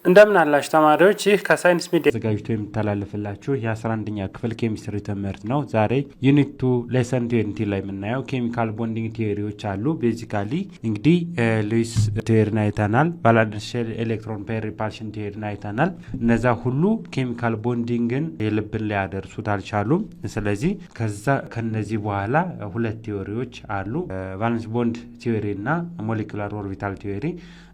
እንደምን አላችሁ ተማሪዎች፣ ይህ ከሳይንስ ሚዲያ ተዘጋጅቶ የሚተላለፍላችሁ የ11ኛ ክፍል ኬሚስትሪ ትምህርት ነው። ዛሬ ዩኒት 2 ሌሰን 20 ላይ የምናየው ኬሚካል ቦንዲንግ ቲዮሪዎች አሉ። ቤዚካሊ እንግዲህ ሉዊስ ቲዮሪን አይተናል፣ ቫላንስ ሼል ኤሌክትሮን ፔር ሪፓልሽን ቲዮሪን አይተናል። እነዛ ሁሉ ኬሚካል ቦንዲንግን የልብን ሊያደርሱት አልቻሉም። ስለዚህ ከነዚህ በኋላ ሁለት ቲዮሪዎች አሉ፣ ቫለንስ ቦንድ ቲዮሪ እና ሞሌኩላር ኦርቢታል ቲዮሪ።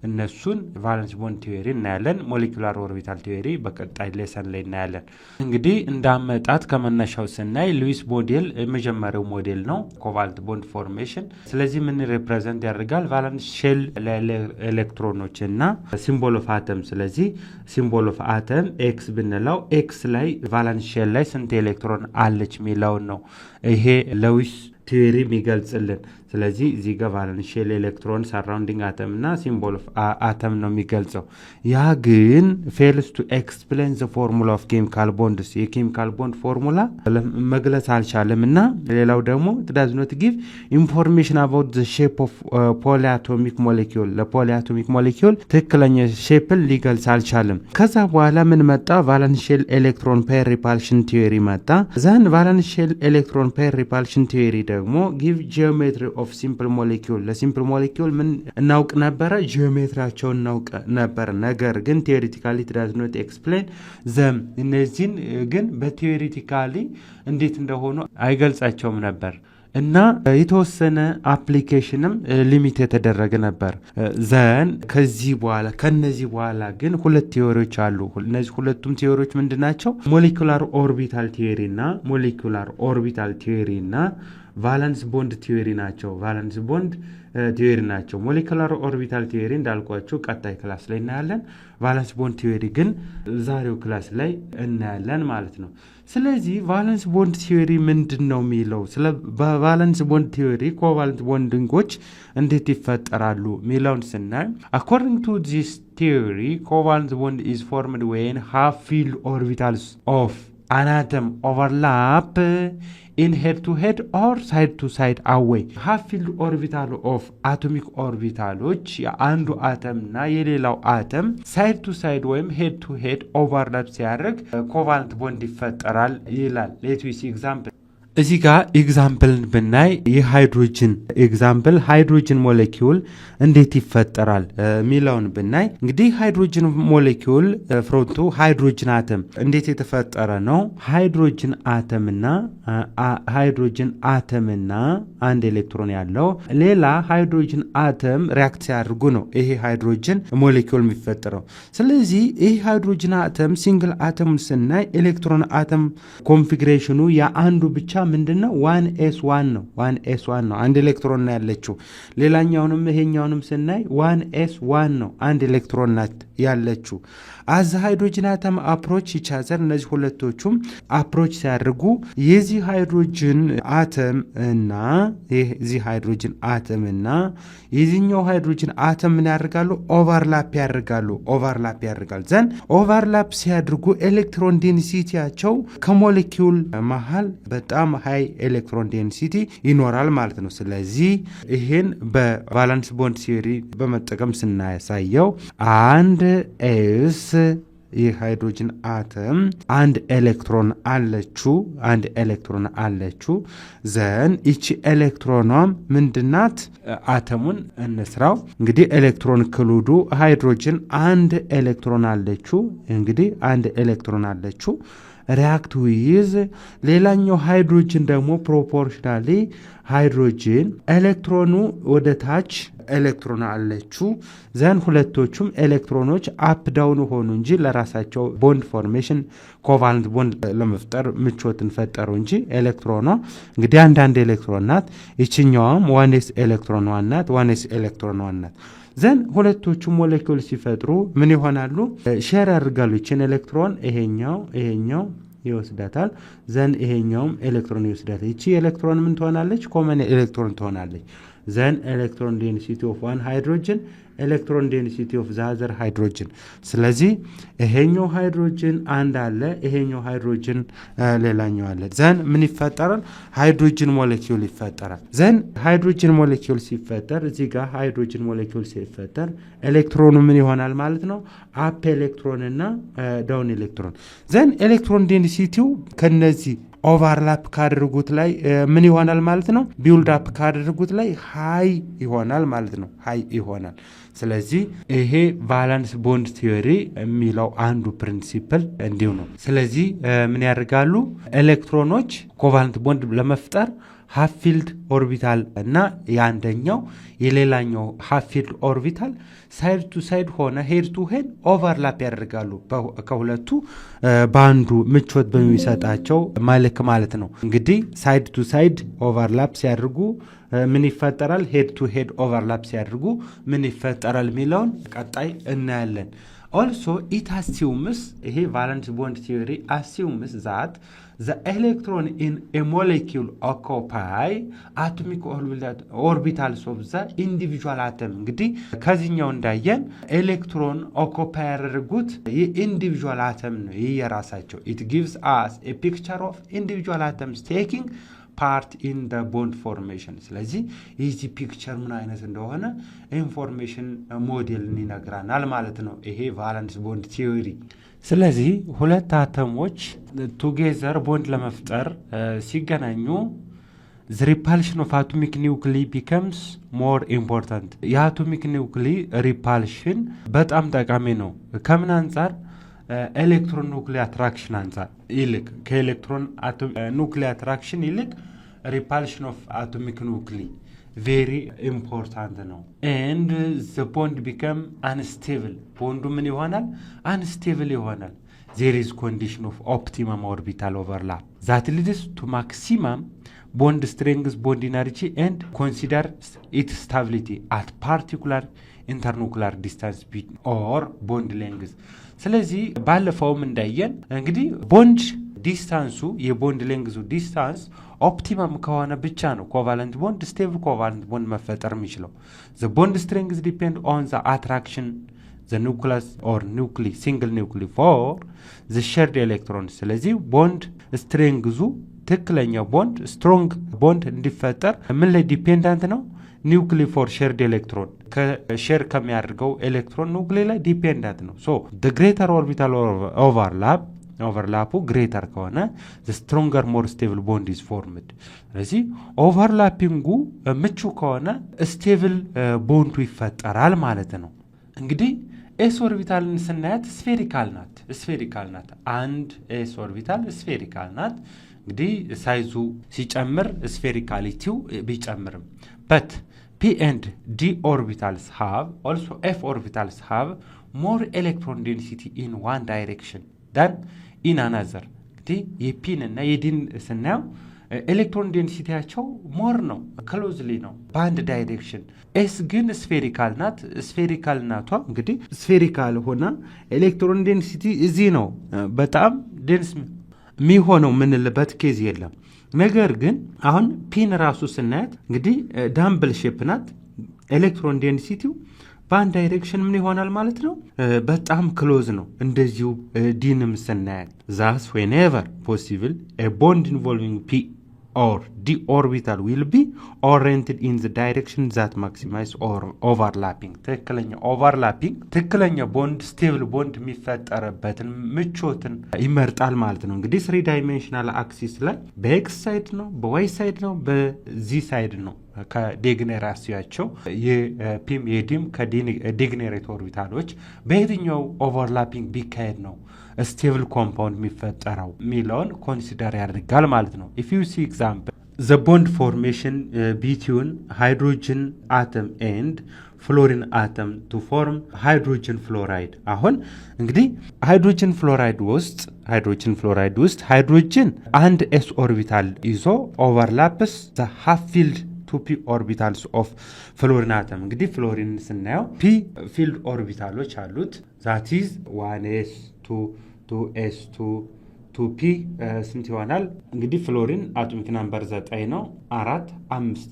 እነሱን ቫለንስ ቦንድ ቲዮሪ እናያለን፣ ሞሌኩላር ኦርቢታል ቲዮሪ በቀጣይ ሌሰን ላይ እናያለን። እንግዲህ እንዳመጣት ከመነሻው ስናይ ሉዊስ ሞዴል የመጀመሪያው ሞዴል ነው፣ ኮቫልት ቦንድ ፎርሜሽን። ስለዚህ ምን ሪፕሬዘንት ያደርጋል? ቫለንስ ሼል ኤሌክትሮኖች እና ሲምቦል ኦፍ አተም። ስለዚህ ሲምቦል ኦፍ አተም ኤክስ ብንለው ኤክስ ላይ ቫለንስ ሼል ላይ ስንት ኤሌክትሮን አለች የሚለውን ነው ይሄ ሉዊስ ቲዮሪ የሚገልጽልን። ስለዚህ እዚህ ጋር ቫለንስ ሼል ኤሌክትሮን ሰራውንዲንግ አተም እና ሲምቦል ኦፍ አተም ነው የሚገልጸው። ያ ግን ፌልስ ቱ ኤክስፕሌን ዘ ፎርሙላ ኦፍ ኬሚካል ቦንድስ፣ የኬሚካል ቦንድ ፎርሙላ መግለጽ አልቻለም። እና ሌላው ደግሞ ዳዝ ኖት ጊቭ ኢንፎርሜሽን አባውት ዘ ሼፕ ኦፍ ፖሊአቶሚክ ሞሌኪውል፣ ለፖሊአቶሚክ ሞሌኪውል ትክክለኛ ሼፕን ሊገልጽ አልቻለም። ከዛ በኋላ ምን መጣ? ቫለንስ ሼል ኤሌክትሮን ፔር ሪፓልሽን ቲዮሪ መጣ። ዛን ቫለንስ ሼል ኤሌክትሮን ፔር ሪፓልሽን ቲዮሪ ደግሞ ጊቭ ጂኦሜትሪ ኦፍ ሲምፕል ሞሌኪውል፣ ለሲምፕል ሞሌኪውል ምን እናውቅ ነበረ? ጂኦሜትሪያቸውን እናውቅ ነበር። ነገር ግን ቴዎሪቲካሊ ዳዝ ኖት ኤክስፕሌን ዘም፣ እነዚህን ግን በቴዎሪቲካሊ እንዴት እንደሆኑ አይገልጻቸውም ነበር እና የተወሰነ አፕሊኬሽንም ሊሚት የተደረገ ነበር። ዘን ከነዚህ በኋላ ግን ሁለት ቲዮሪዎች አሉ። እነዚህ ሁለቱም ቲዮሪዎች ምንድን ናቸው? ሞሌኩላር ኦርቢታል ቲዮሪ እና ሞሌኩላር ኦርቢታል ቲዮሪ እና ቫለንስ ቦንድ ቲዮሪ ናቸው። ቫለንስ ቦንድ ቲዮሪ ናቸው። ሞሌኩላር ኦርቢታል ቲዮሪ እንዳልኳችሁ ቀጣይ ክላስ ላይ እናያለን። ቫለንስ ቦንድ ቲዮሪ ግን ዛሬው ክላስ ላይ እናያለን ማለት ነው። ስለዚህ ቫለንስ ቦንድ ቲዮሪ ምንድን ነው የሚለው፣ ስለ ቫለንስ ቦንድ ቲዮሪ ኮቫለንት ቦንዲንጎች እንዴት ይፈጠራሉ የሚለውን ስናይ አኮርዲንግ ቱ ዚስ ቲዮሪ ኮቫለንት ቦንድ ኢዝ ፎርምድ ዌን ሃፍ ፊልድ ኦርቢታልስ ኦፍ an atom overlap in head to head or side to side away. half field orbital of atomic orbitaloች የአንዱ አተም እና የሌላው አተም ሳይድ ቱ ሳይድ ወይም ሄድ ቱ ሄድ ኦቨርላፕ ሲያደርግ ኮቫለንት ቦንድ ይፈጠራል ይላል። ሌት ዊ ሲ ኤግዛምፕል። እዚህ ጋር ኤግዛምፕል ብናይ የሃይድሮጅን ኤግዛምፕል ሃይድሮጅን ሞሌኪውል እንዴት ይፈጠራል ሚላውን ብናይ እንግዲህ ሃይድሮጅን ሞሌኪውል ፍሮንቱ ሃይድሮጅን አተም እንዴት የተፈጠረ ነው? ሃይድሮጅን አተምና አንድ ኤሌክትሮን ያለው ሌላ ሃይድሮጅን አተም ሪያክት ሲያደርጉ ነው ይሄ ሃይድሮጅን ሞሌኪውል የሚፈጠረው። ስለዚህ ይሄ ሃይድሮጅን አተም ሲንግል አተሙን ስናይ ኤሌክትሮን አተም ኮንፊግሬሽኑ የአንዱ ብቻ ምንድነው? 1s1 ነው። 1s1 ነው፣ አንድ ኤሌክትሮን ነው ያለችው። ሌላኛውንም ይሄኛውንም ስናይ 1s1 ነው፣ አንድ ኤሌክትሮን ናት ያለችው። አዝ ሃይድሮጅን አተም አፕሮች ይቻዘር፣ እነዚህ ሁለቶቹም አፕሮች ሲያደርጉ የዚህ ሃይድሮጅን አተም እና የዚህ ሃይድሮጅን አተም እና የዚህኛው ሃይድሮጅን አተም ምን ያደርጋሉ? ኦቨርላፕ ያደርጋሉ። ዘን ኦቨርላፕ ሲያደርጉ ኤሌክትሮን ዴንሲቲያቸው ከሞሌኪውል መሃል በጣም ሃይ ኤሌክትሮን ዴንሲቲ ይኖራል ማለት ነው። ስለዚህ ይሄን በቫለንስ ቦንድ ቲዮሪ በመጠቀም ስናያሳየው አንድ ኤስ የሃይድሮጅን አተም አንድ ኤሌክትሮን አለችው። ዘን ይቺ ኤሌክትሮኗም ምንድናት? አተሙን እንስራው እንግዲህ ኤሌክትሮን ክሉዱ ሃይድሮጅን አንድ ኤሌክትሮን አለችው ሪያክት ዊዝ ሌላኛው ሃይድሮጅን ደግሞ ፕሮፖርሽናሊ ሃይድሮጅን ኤሌክትሮኑ ወደ ታች ኤሌክትሮን አለችው። ዘን ሁለቶቹም ኤሌክትሮኖች አፕ ዳውን ሆኑ እንጂ ለራሳቸው ቦንድ ፎርሜሽን ኮቫለንት ቦንድ ለመፍጠር ምቾትን ፈጠሩ እንጂ ኤሌክትሮኗ እንግዲህ አንዳንድ ኤሌክትሮን ናት። ይችኛዋም ዋንስ ኤሌክትሮን ናት። ዘን ሁለቶቹ ሞሌኪውል ሲፈጥሩ ምን ይሆናሉ? ሼር ያደርጋሉ። ይችን ኤሌክትሮን ይሄኛው ይወስዳታል። ዘን ይሄኛውም ኤሌክትሮን ይወስዳታል። ይቺ ኤሌክትሮን ምን ትሆናለች? ኮመን ኤሌክትሮን ትሆናለች። ዘን ኤሌክትሮን ዴንሲቲ ኦፍ ዋን ሃይድሮጅን ኤሌክትሮን ዴንሲቲ ኦፍ ዛዘር ሃይድሮጅን። ስለዚህ ይሄኛው ሃይድሮጅን አንድ አለ፣ ይሄኛው ሃይድሮጅን ሌላኛው አለ። ዘን ምን ይፈጠራል? ሃይድሮጅን ሞሌኪውል ይፈጠራል። ዘን ሃይድሮጅን ሞሌኪውል ሲፈጠር እዚህ ጋር ሃይድሮጅን ሞሌኪውል ሲፈጠር ኤሌክትሮኑ ምን ይሆናል ማለት ነው? አፕ ኤሌክትሮን እና ዳውን ኤሌክትሮን። ዘን ኤሌክትሮን ዴንሲቲው ከነዚህ ኦቨርላፕ ካደረጉት ላይ ምን ይሆናል ማለት ነው? ቢውልድ አፕ ካደረጉት ላይ ሃይ ይሆናል ማለት ነው። ሃይ ይሆናል። ስለዚህ ይሄ ቫላንስ ቦንድ ቲዮሪ የሚለው አንዱ ፕሪንሲፕል እንዲሁ ነው። ስለዚህ ምን ያደርጋሉ? ኤሌክትሮኖች ኮቫለንት ቦንድ ለመፍጠር ሃፍፊልድ ኦርቢታል እና የአንደኛው የሌላኛው ሃፍፊልድ ኦርቢታል ሳይድ ቱ ሳይድ ሆነ ሄድ ቱ ሄድ ኦቨርላፕ ያደርጋሉ። ከሁለቱ በአንዱ ምቾት በሚሰጣቸው መልክ ማለት ነው። እንግዲህ ሳይድ ቱ ሳይድ ኦቨርላፕ ሲያደርጉ ምን ይፈጠራል? ሄድ ቱ ሄድ ኦቨርላፕ ሲያደርጉ ምን ይፈጠራል የሚለውን ቀጣይ እናያለን። ኦልሶ ኢት አሲዩምስ ይሄ ቫለንስ ቦንድ ቲዮሪ አሲዩምስ ዛት the electron in a molecule occupy atomic orbitals of the individual atom። እንግዲህ ከዚህኛው እንዳየን ኤሌክትሮን ኦኩፓይ ያደረጉት የኢንዲቪጁዋል አተም ነው የራሳቸው። it gives us a picture of individual atoms taking part in the bond formation። ስለዚህ የዚህ ፒክቸር ምን አይነት እንደሆነ ኢንፎርሜሽን ሞዴልን ይነግራናል ማለት ነው ይሄ ቫለንስ ቦንድ ቲዮሪ። ስለዚህ ሁለት አተሞች ቱጌዘር ቦንድ ለመፍጠር ሲገናኙ the repulsion of atomic nuclei becomes more important። የአቶሚክ ኒውክሊ ሪፓልሽን በጣም ጠቃሚ ነው። ከምን አንጻር? ኤሌክትሮን ኑክሊ አትራክሽን አንጻር ይልቅ ከኤሌክትሮን ኑክሊ አትራክሽን ይልቅ ሪፓልሽን ኦፍ አቶሚክ ኑክሊ ቬሪ ኢምፖርታንት ነው። ኤንድ ዘ ቦንድ ቢከም አንስቴብል። ቦንዱ ምን ይሆናል? አንስቴብል ይሆናል። ዜር ኢዝ ኮንዲሽን ኦፍ ኦፕቲመም ኦርቢታል ኦቨርላፕ ዛት ሊድስ ቱ ማክሲመም ቦንድ ስትሬንግዝ ቦንድ ኢነርጂ ኤንድ ኮንሲደር ኢት ስታቢሊቲ አት ፓርቲኩላር ኢንተርኑክሊር ዲስታንስ ኦር ቦንድ ሌንግዝ። ስለዚህ ባለፈውም እንዳየን እንግዲህ ቦንድ ዲስታንሱ የቦንድ ሌንግዙ ዲስታንስ ኦፕቲመም ከሆነ ብቻ ነው ኮቫለንት ቦንድ ስቴብል ኮቫለንት ቦንድ መፈጠር የሚችለው። ዘ ቦንድ ስትሬንግዝ ዲፔንድ ኦን ዘ አትራክሽን ዘ ኒውክለስ ኦር ኒውክሊ ሲንግል ኒውክሊ ፎር ዘ ሼርድ ኤሌክትሮን። ስለዚህ ቦንድ ስትሬንግዙ ትክክለኛ ቦንድ ስትሮንግ ቦንድ እንዲፈጠር ምን ላይ ዲፔንዳንት ነው? ኒውክሊ ፎር ሼርድ ኤሌክትሮን ከሼር ከሚያደርገው ኤሌክትሮን ኒውክሊ ላይ ዲፔንዳንት ነው። ሶ ዘ ግሬተር ኦርቢታል ኦቨርላፑ ግሬተር ከሆነ ዘ ስትሮንገር ሞር ስቴብል ቦንድ ኢዝ ፎርምድ። ስለዚህ ኦቨርላፒንጉ ምቹ ከሆነ ስቴብል ቦንዱ ይፈጠራል ማለት ነው። እንግዲህ ኤስ ኦርቢታልን ስናያት ስፌሪካል ናት። አንድ ኤስ ኦርቢታል ስፌሪካል ናት። እንግዲህ ሳይዙ ሲጨምር ስፌሪካሊቲው ቢጨምርም በት ፒ ኤንድ ዲ ኦርቢታልስ ሃቭ ኦልሶ ኤፍ ኦርቢታልስ ሃቭ ሞር ኤሌክትሮን ዴንሲቲ ኢን ዋን ዳይሬክሽን ዳን ኢን አናዘር። እንግዲህ የፒን እና የዲን ስናየው ኤሌክትሮን ዴንሲቲያቸው ሞር ነው፣ ክሎዝሊ ነው በአንድ ዳይሬክሽን። ኤስ ግን ስፌሪካል ናት። ስፌሪካል ናቷ እንግዲህ ስፌሪካል ሆና ኤሌክትሮን ዴንሲቲ እዚህ ነው በጣም ዴንስ የሚሆነው ምንልበት ኬዝ የለም። ነገር ግን አሁን ፒን ራሱ ስናያት እንግዲህ ዳምብል ሼፕ ናት። ኤሌክትሮን ዴንሲቲው በአንድ ዳይሬክሽን ምን ይሆናል ማለት ነው? በጣም ክሎዝ ነው። እንደዚሁ ዲንም ስናያት ዛስ ዌንኤቨር ፖሲብል ኤ ቦንድ ኢንቮልቪንግ ፒ or d orbital will be oriented in the direction that maximize or overlapping። ትክክለኛ ቦንድ ስቴብል ቦንድ የሚፈጠርበትን ምቾትን ይመርጣል ማለት ነው። እንግዲህ 3 ዳይሜንሽናል አክሲስ ላይ በኤክስ ሳይድ ነው፣ በዋይ ሳይድ ነው፣ በዚ ሳይድ ነው ከዴግኔራሲያቸው የፒም የዲም ከዴግኔሬት ኦርቢታሎች በየትኛው ኦቨርላፒንግ ቢካሄድ ነው ስቴብል ኮምፓውንድ የሚፈጠረው የሚለውን ኮንሲደር ያደርጋል ማለት ነው። ኢፍ ዩ ሲ ኤግዛምፕል ዘ ቦንድ ፎርሜሽን ቢትዊን ሃይድሮጅን አተም ኤንድ ፍሎሪን አተም ቱ ፎርም ሃይድሮጅን ፍሎራይድ። አሁን እንግዲህ ሃይድሮጅን ፍሎራይድ ውስጥ ሃይድሮጅን አንድ ኤስ ኦርቢታል ይዞ ኦቨርላፕስ ዘ ሃፍ ፊልድ ቱ ፒ ኦርቢታልስ ኦፍ ፍሎሪን አተም። እንግዲህ ፍሎሪን ስናየው ፒ ፊልድ ኦርቢታሎች አሉት። ዛት ኢዝ 1s 2s 2p ስንት ይሆናል? እንግዲህ ፍሎሪን አቶሚክ ናምበር 9 ነው፣ 4 5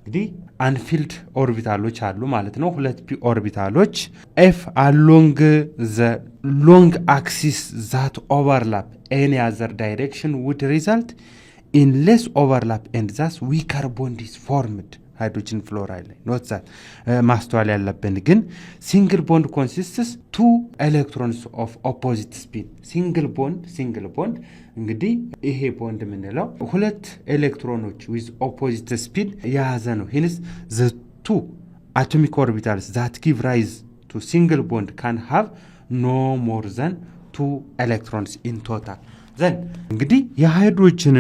እንግዲህ አንፊልድ ኦርቢታሎች አሉ ማለት ነው። 2p ኦርቢታሎች f along the long axis that overlap any other direction would result in less overlap and thus weaker bond is formed. ሃይድሮጅን ፍሎራይድ ላይ ኖት ዛት ማስተዋል ያለብን ግን ሲንግል ቦንድ ኮንሲስትስ ቱ ኤሌክትሮንስ ኦፍ ኦፖዚት ስፒን። ሲንግል ቦንድ እንግዲህ ይሄ ቦንድ የምንለው ሁለት ኤሌክትሮኖች ዊዝ ኦፖዚት ስፒን የያዘ ነው። ሂንስ ዘ ቱ አቶሚክ ኦርቢታልስ ዛት ጊቭ ራይዝ ቱ ሲንግል ቦንድ ካን ሃቭ ኖ ሞር ዘን ቱ ኤሌክትሮንስ ኢን ቶታል። ዘን እንግዲህ የሃይድሮጅን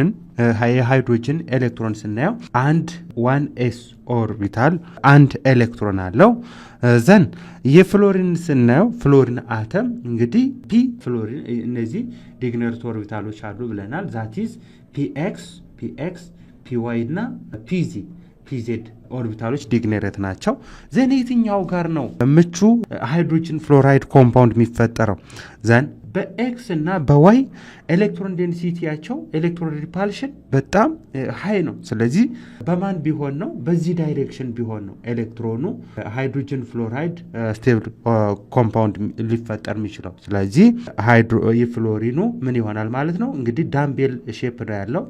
ኤሌክትሮን ስናየው አንድ 1s ኦርቢታል አንድ ኤሌክትሮን አለው። ዘን የፍሎሪን ስናየው ፍሎሪን አተም እንግዲህ ፒ ፍሎሪን እነዚህ ዲግነርት ኦርቢታሎች አሉ ብለናል። ዛት ኢዝ px py እና pz ኦርቢታሎች ዲግነሬት ናቸው። ዘን የትኛው ጋር ነው ምቹ ሃይድሮጅን ፍሎራይድ ኮምፓውንድ የሚፈጠረው? ዘን በኤክስ እና በዋይ ኤሌክትሮን ዴንሲቲያቸው ኤሌክትሮን ሪፓልሽን በጣም ሃይ ነው። ስለዚህ በማን ቢሆን ነው? በዚህ ዳይሬክሽን ቢሆን ነው ኤሌክትሮኑ ሃይድሮጅን ፍሎራይድ ስቴብል ኮምፓውንድ ሊፈጠር የሚችለው። ስለዚህ የፍሎሪኑ ምን ይሆናል ማለት ነው? እንግዲህ ዳምቤል ሼፕ ነው ያለው።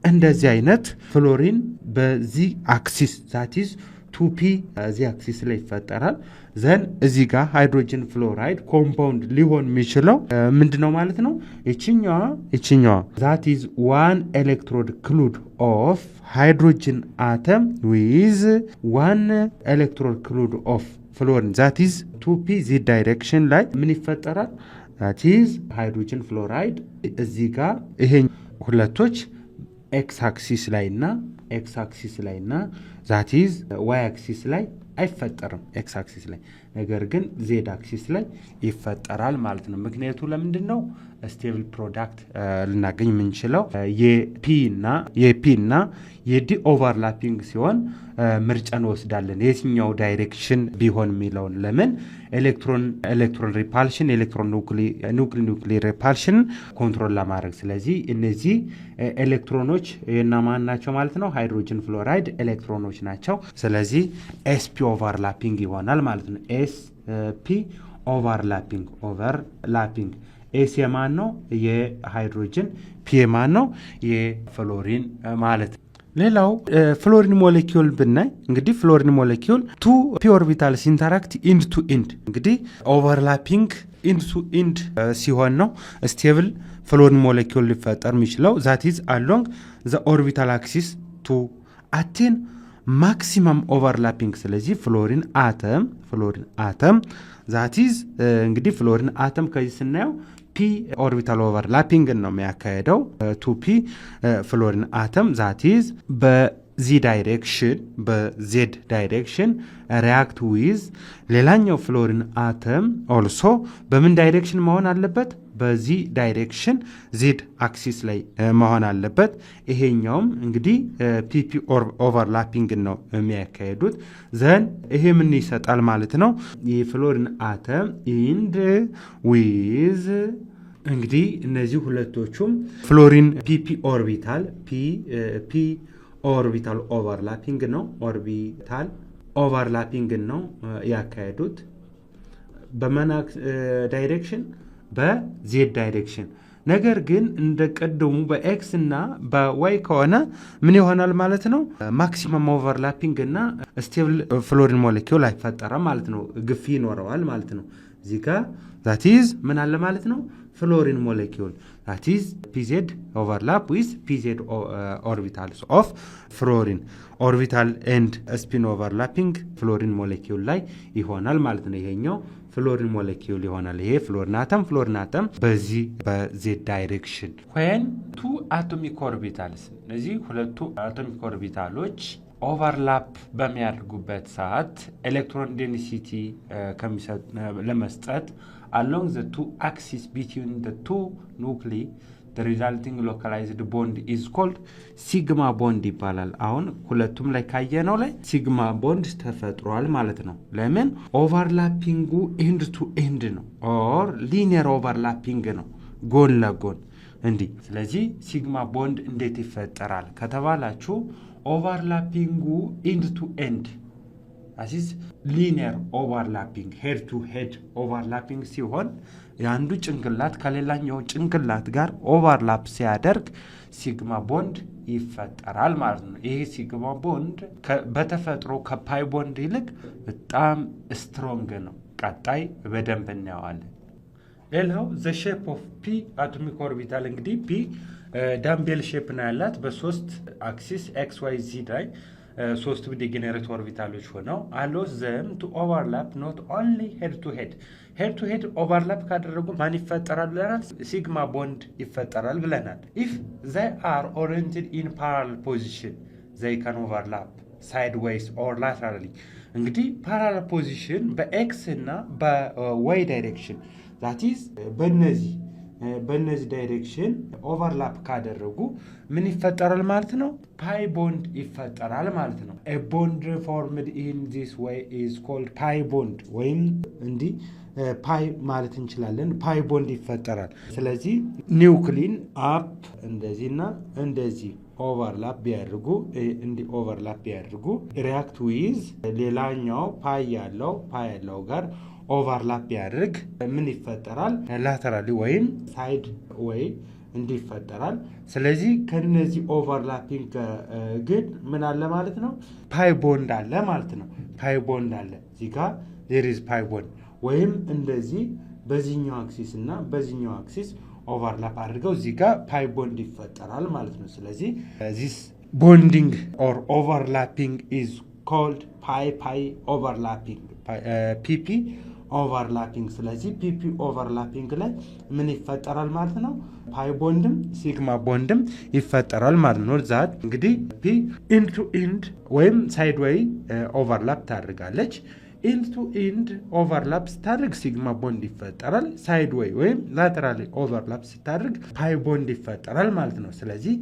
እንደዚህ አይነት ፍሎሪን በዚህ አክሲስ ዛቲስ 2p እዚህ አክሲስ ላይ ይፈጠራል። ዘን እዚህ ጋር ሃይድሮጅን ፍሎራይድ ኮምፓውንድ ሊሆን የሚችለው ምንድነው ማለት ነው? እቺኛዋ that is one electrode clude of hydrogen atom with one electrode clude of fluorine that is 2p z direction ላይ ምን ይፈጠራል? that is ሃይድሮጅን ፍሎራይድ እዚህ ጋር ይሄ ሁለቶች ኤክስ አክሲስ ላይ እና that is y አክሲስ ላይ አይፈጠርም ኤክስ አክሲስ ላይ፣ ነገር ግን ዜድ አክሲስ ላይ ይፈጠራል ማለት ነው። ምክንያቱ ለምንድነው? ስቴብል ፕሮዳክት ልናገኝ የምንችለው የፒ እና የዲ ኦቨርላፒንግ ሲሆን ምርጫ እንወስዳለን የትኛው ዳይሬክሽን ቢሆን የሚለውን። ለምን? ኤሌክትሮን ሪፓልሽን ኒውክሊ ሪፓልሽን ኮንትሮል ለማድረግ። ስለዚህ እነዚህ ኤሌክትሮኖች የናማን ናቸው ማለት ነው? ሃይድሮጅን ፍሎራይድ ኤሌክትሮኖች ናቸው። ስለዚህ ኤስፒ ኦቨርላፒንግ ይሆናል ማለት ነው። ኤስፒ ኦቨርላፒንግ ኤስ የማን ነው? የሃይድሮጅን። ፒ የማን ነው? የፍሎሪን ማለት ነው። ሌላው ፍሎሪን ሞሌኪዩል ብናይ እንግዲህ ፍሎሪን ሞሌኪዩል ቱ ፒ ኦርቢታልስ ኢንተራክት ኢንድ ቱ ኢንድ። እንግዲህ ኦቨርላፒንግ ኢንድ ቱ ኢንድ ሲሆን ነው ስቴብል ፍሎሪን ሞሌኪዩል ሊፈጠር የሚችለው። ዛት ኢዝ አሎንግ ዘ ኦርቢታል አክሲስ ቱ አቴን ማክሲመም ኦቨርላፒንግ። ስለዚህ ፍሎሪን አተም ዛት ኢዝ እንግዲህ ፍሎሪን አተም ከዚህ ስናየው ፒ ኦርቢታል ኦቨርላፒንግ ነው የሚያካሄደው። 2p ፍሎሪን አተም ዛት ኢዝ በዚህ በዜድ ዳይሬክሽን ሪያክት ዊዝ ሌላኛው ፍሎሪን አተም ኦልሶ በምን ዳይሬክሽን መሆን አለበት? በዚህ ዳይሬክሽን ዜድ አክሲስ ላይ መሆን አለበት። ይሄኛውም እንግዲህ ፒፒ ኦቨርላፒንግ ነው የሚያካሄዱት። ዘን ይሄ ምን ይሰጣል ማለት ነው? የፍሎሪን አተም ኢንድ ዊዝ እንግዲህ እነዚህ ሁለቶቹም ፍሎሪን ፒፒ ኦርቢታል ኦቨርላፒንግ ነው ያካሄዱት። በመን ዳይሬክሽን? በዜድ ዳይሬክሽን። ነገር ግን እንደ ቀደሙ በኤክስ እና በዋይ ከሆነ ምን ይሆናል ማለት ነው? ማክሲመም ኦቨርላፒንግ እና ስቴብል ፍሎሪን ሞሌኪዩል አይፈጠረም ማለት ነው። ግፊ ይኖረዋል ማለት ነው። እዚህ ጋር that is ምን አለ ማለት ነው? ፍሎሪን ሞሌኪዩል that is pz overlap with pz orbitals of fluorine orbital and spin overlapping ፍሎሪን ሞሌኪዩል ላይ ይሆናል ማለት ነው። ይሄኛው ፍሎሪን ሞሌኪዩል ይሆናል። ይሄ ፍሎሪን አተም በዚህ በዜድ ዳይሬክሽን when two atomic orbitals እነዚህ ሁለቱ አቶሚክ ኦርቢታሎች ኦቨርላፕ በሚያደርጉበት ሰዓት ኤሌክትሮን ዴንሲቲ ለመስጠት along the two axes between the two nuclei the resulting localized bond is called sigma bond ይባላል። አሁን ሁለቱም ላይ ካየነው ላይ ሲግማ ቦንድ ተፈጥሯል ማለት ነው። ለምን? ኦቨርላፒንጉ ኤንድ ቱ ኤንድ ነው ኦር ሊኒየር ኦቨርላፒንግ ነው፣ ጎን ለጎን እንዲህ። ስለዚህ ሲግማ ቦንድ እንዴት ይፈጠራል ከተባላችሁ ኦቨርላፒንጉ ኢንድ ቱ ኤንድ አሲስ ሊኒየር ኦቨርላፒንግ ሄድ ቱ ሄድ ኦቨርላፒንግ ሲሆን የአንዱ ጭንቅላት ከሌላኛው ጭንቅላት ጋር ኦቨርላፕ ሲያደርግ ሲግማ ቦንድ ይፈጠራል ማለት ነው። ይሄ ሲግማ ቦንድ በተፈጥሮ ከፓይ ቦንድ ይልቅ በጣም ስትሮንግ ነው። ቀጣይ በደንብ እናየዋለን። ሌላው ዘ ሼፕ ኦፍ ፒ አቶሚክ ኦርቢታል እንግዲህ ፒ ዳምቤል ሼፕ ነው ያላት በሶስት አክሲስ ኤክስ ዋይ ዚ ላይ ሶስቱም ዲጀነሬት ኦርቢታሎች ሆነው አሎስ ዘም ቱ ኦቨርላፕ ኖት ኦንሊ ሄድ ቱ ሄድ ኦቨርላፕ ካደረጉ ማን ይፈጠራል ብለናል? ሲግማ ቦንድ ይፈጠራል ብለናል። ኢፍ ዘይ አር ኦሪየንትድ ኢን ፓራለል ፖዚሽን ዘይ ካን ኦቨርላፕ ሳይድዌይስ ኦር ላተራሊ። እንግዲህ ፓራለል ፖዚሽን በኤክስ እና በዋይ ዳይሬክሽን ዛት ኢዝ በእነዚህ ዳይሬክሽን ኦቨርላፕ ካደረጉ ምን ይፈጠራል ማለት ነው? ፓይ ቦንድ ይፈጠራል ማለት ነው። ኤ ቦንድ ፎርምድ ኢን ዚስ ዌይ ኢዝ ኮልድ ፓይ ቦንድ ወይም እንዲህ ፓይ ማለት እንችላለን። ፓይ ቦንድ ይፈጠራል። ስለዚህ ኒውክሊን አፕ እንደዚህና እንደዚህ ኦቨርላፕ ቢያደርጉ ሪያክት ዊዝ ሌላኛው ፓይ ያለው ጋር ኦቨርላፕ ቢያደርግ ምን ይፈጠራል? ላተራሊ ወይም ሳይድ ወይ እንዲፈጠራል። ስለዚህ ከነዚህ ኦቨርላፒንግ ግን ምን አለ ማለት ነው? ፓይ ቦንድ አለ ማለት ነው። ፓይ ቦንድ አለ እዚህ ጋር there is ፓይ ቦንድ ወይም እንደዚህ በዚህኛው አክሲስ እና በዚህኛው አክሲስ ኦቨርላፕ አድርገው እዚህ ጋር ፓይ ቦንድ ይፈጠራል ማለት ነው። ስለዚህ this bonding or overlapping is called ፓይ overlapping ፒፒ ኦቨርላፒንግ። ስለዚህ ፒፒ ኦቨርላፒንግ ላይ ምን ይፈጠራል ማለት ነው? ፓይ ቦንድም ሲግማ ቦንድም ይፈጠራል ማለት ነው። ዛት እንግዲህ ፒ ኢንድ ቱ ኢንድ ወይም ሳይድ ዌይ ኦቨርላፕ ታደርጋለች። ኢንድ ቱ ኢንድ ኦቨርላፕ ስታደርግ ሲግማ ቦንድ ይፈጠራል። ሳይድ ዌይ ወይም ላተራሊ ኦቨርላፕ ስታደርግ ፓይ ቦንድ ይፈጠራል ማለት ነው። ስለዚህ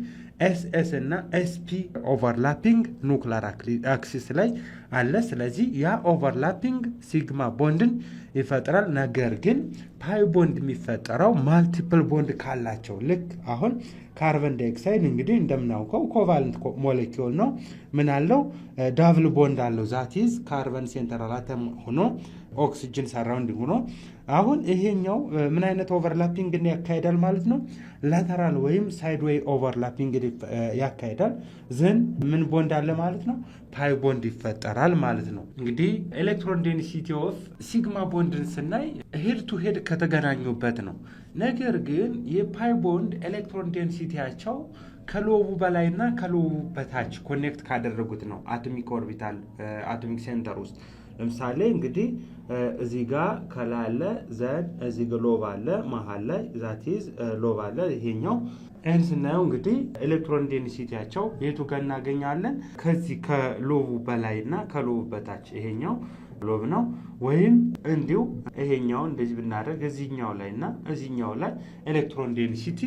ኤስኤስ እና ኤስፒ ኦቨርላፒንግ ኑክሊር አክሲስ ላይ አለ። ስለዚህ ያ ኦቨርላፒንግ ሲግማ ቦንድን ይፈጥራል። ነገር ግን ፓይ ቦንድ የሚፈጠረው ማልቲፕል ቦንድ ካላቸው ልክ አሁን ካርበን ዳይኦክሳይድ እንግዲህ እንደምናውቀው ኮቫለንት ሞሌኪውል ነው። ምን አለው? ዳብል ቦንድ አለው። ዛቲዝ ካርበን ሴንትራል አተም ሆኖ ኦክሲጅን ሰራውንዲንግ ሆኖ አሁን ይሄኛው ምን አይነት ኦቨርላፒንግ ያካሄዳል ማለት ነው? ላተራል ወይም ሳይድ ዌይ ኦቨርላፒንግ ያካሄዳል። ዘን ምን ቦንድ አለ ማለት ነው? ፓይ ቦንድ ይፈጠራል ማለት ነው። እንግዲህ ኤሌክትሮን ዴንሲቲ ኦፍ ሲግማ ቦንድን ስናይ ሄድ ቱ ሄድ ከተገናኙበት ነው። ነገር ግን የፓይ ቦንድ ኤሌክትሮን ዴንሲቲያቸው ከሎቡ በላይና ከሎቡ በታች ኮኔክት ካደረጉት ነው አቶሚክ ኦርቢታል አቶሚክ ሴንተር ውስጥ። ለምሳሌ እንግዲህ እዚህ ጋር ከላይ አለ፣ ዘን እዚህ ጋር ሎብ አለ፣ መሀል ላይ ዛቲዝ ሎብ አለ። ይሄኛው ይህን ስናየው እንግዲህ ኤሌክትሮን ዴንሲቲያቸው የቱ ጋር እናገኛለን? ከዚህ ከሎቡ በላይና ከሎቡ በታች ይሄኛው ሎብ ነው። ወይም እንዲሁ ይሄኛው እንደዚህ ብናደርግ እዚህኛው ላይ እና እዚህኛው ላይ ኤሌክትሮን ዴንሲቲ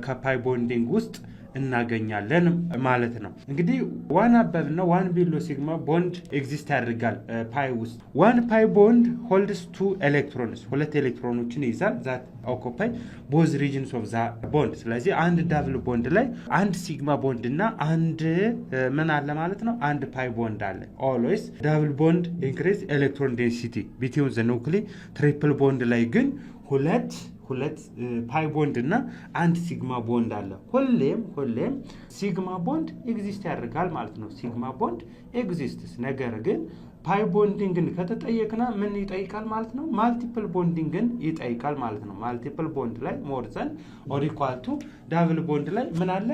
ከፓይ ቦንዲንግ ውስጥ እናገኛለን ማለት ነው። እንግዲህ ዋን አበብ እና ዋን ቢሎ ሲግማ ቦንድ ኤግዚስት ያደርጋል ፓይ ውስጥ። ዋን ፓይ ቦንድ ሆልድስ ቱ ኤሌክትሮንስ፣ ሁለት ኤሌክትሮኖችን ይይዛል። ዛት ኦኩፓይ ቦዝ ሪጅንስ ኦፍ ዛ ቦንድ። ስለዚህ አንድ ዳብል ቦንድ ላይ አንድ ሲግማ ቦንድ እና አንድ ምን አለ ማለት ነው? አንድ ፓይ ቦንድ አለ። ኦልዌይስ ዳብል ቦንድ ኢንክሪዝ ኤሌክትሮን ዴንሲቲ ቢትዊን ዘ ኑክሊ። ትሪፕል ቦንድ ላይ ግን ሁለት ፓይ ቦንድ እና አንድ ሲግማ ቦንድ አለ። ሁሌም ሲግማ ቦንድ ኤግዚስት ያደርጋል ማለት ነው። ሲግማ ቦንድ ኤግዚስትስ። ነገር ግን ፓይ ቦንዲንግን ከተጠየቅና ምን ይጠይቃል ማለት ነው? ማልቲፕል ቦንዲንግን ይጠይቃል ማለት ነው። ማልቲፕል ቦንድ ላይ ሞር ዘን ኦር ኢኳል ቱ ዳብል ቦንድ ላይ ምን አለ?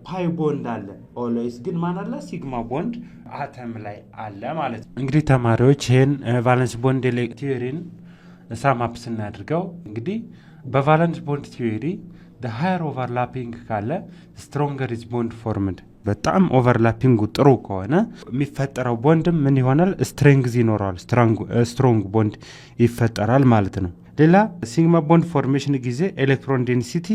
ፓይ ቦንድ አለ። ኦልዌይስ ግን ማን አለ? ሲግማ ቦንድ አተም ላይ አለ ማለት ነው። እንግዲህ ተማሪዎች ይህን ቫለንስ ቦንድ ቲዮሪን ሳማፕ ስናድርገው እንግዲህ በቫለንስ ቦንድ ቲዮሪ ሃየር ኦቨርላፒንግ ካለ ስትሮንገር ኢዝ ቦንድ ፎርምድ። በጣም ኦቨርላፒንጉ ጥሩ ከሆነ የሚፈጠረው ቦንድም ምን ይሆናል? ስትሬንግዝ ይኖረዋል። ስትሮንግ ቦንድ ይፈጠራል ማለት ነው። ሌላ ሲግማ ቦንድ ፎርሜሽን ጊዜ ኤሌክትሮን ዴንሲቲ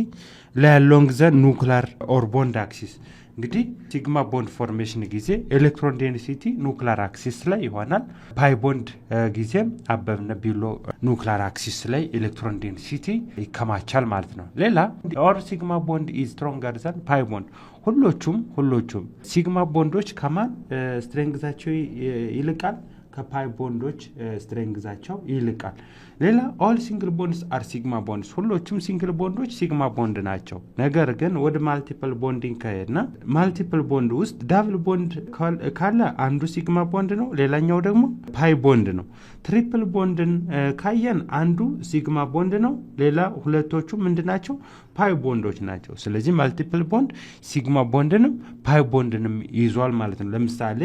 ሎንግ ዘ ኑክሊር ኦር ቦንድ አክሲስ እንግዲህ ሲግማ ቦንድ ፎርሜሽን ጊዜ ኤሌክትሮን ዴንሲቲ ኑክሊር አክሲስ ላይ ይሆናል። ፓይ ቦንድ ጊዜም አበብነ ቢሎ ኑክሊር አክሲስ ላይ ኤሌክትሮን ዴንሲቲ ይከማቻል ማለት ነው። ሌላ ኦር ሲግማ ቦንድ ኢዝ ስትሮንገር ዛን ፓይ ቦንድ ሁሎቹም ሲግማ ቦንዶች ከማን ስትሬንግዛቸው ይልቃል? ከፓይ ቦንዶች ስትሬንግዛቸው ይልቃል። ሌላ ኦል ሲንግል ቦንድስ አር ሲግማ ቦንድስ ሁሎቹም ሲንግል ቦንዶች ሲግማ ቦንድ ናቸው። ነገር ግን ወደ ማልቲፕል ቦንዲንግ ከሄድና ማልቲፕል ቦንድ ውስጥ ዳብል ቦንድ ካለ አንዱ ሲግማ ቦንድ ነው፣ ሌላኛው ደግሞ ፓይ ቦንድ ነው። ትሪፕል ቦንድን ካየን አንዱ ሲግማ ቦንድ ነው፣ ሌላ ሁለቶቹ ምንድናቸው? ፓይ ቦንዶች ናቸው። ስለዚህ ማልቲፕል ቦንድ ሲግማ ቦንድንም ፓይ ቦንድንም ይዟል ማለት ነው። ለምሳሌ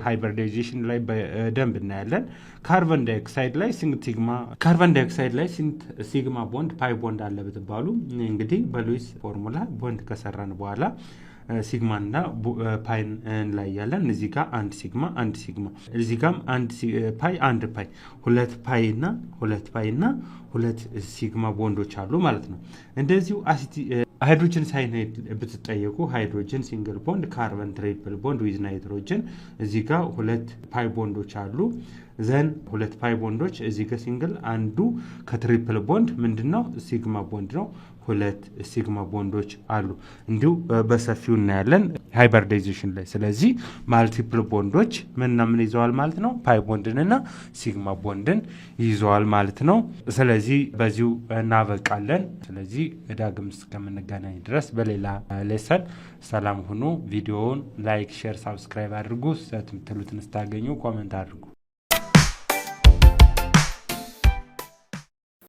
ሃይብሪዳይዜሽን ላይ በደንብ እናያለን። ካርቦን ዳይኦክሳይድ ላይ ስንት ሲግማ ቦንድ ፓይ ቦንድ አለ ብትባሉ እንግዲህ በሉዊስ ፎርሙላ ቦንድ ከሰራን በኋላ ሲግማና ፓይን እንለያለን። እዚህ ጋር አንድ ሲግማ እዚህ ጋርም አንድ ፓይ ሁለት ፓይና ሁለት ሲግማ ቦንዶች አሉ ማለት ነው። እንደዚሁ ሃይድሮጅን ሳይናይድ ብትጠየቁ ሃይድሮጅን ሲንግል ቦንድ፣ ካርበን ትሪፕል ቦንድ ዊዝ ናይትሮጅን እዚህ ጋር ሁለት ፓይ ቦንዶች አሉ። ዘን ሁለት ፓይ ቦንዶች እዚህ ጋር ሲንግል አንዱ ከትሪፕል ቦንድ ምንድነው ሲግማ ቦንድ ነው። ሁለት ሲግማ ቦንዶች አሉ። እንዲሁ በሰፊው እናያለን ሃይብሪዳይዜሽን ላይ። ስለዚህ ማልቲፕል ቦንዶች ምንና ምን ይዘዋል ማለት ነው? ፓይ ቦንድንና ሲግማ ቦንድን ይዘዋል ማለት ነው። ስለዚህ በዚሁ እናበቃለን። ስለዚህ ዳግም እስከምንገናኝ ድረስ በሌላ ሌሰን ሰላም ሁኑ። ቪዲዮውን ላይክ፣ ሼር፣ ሳብስክራይብ አድርጉ። ስትምትሉትን ስታገኙ ኮሜንት አድርጉ።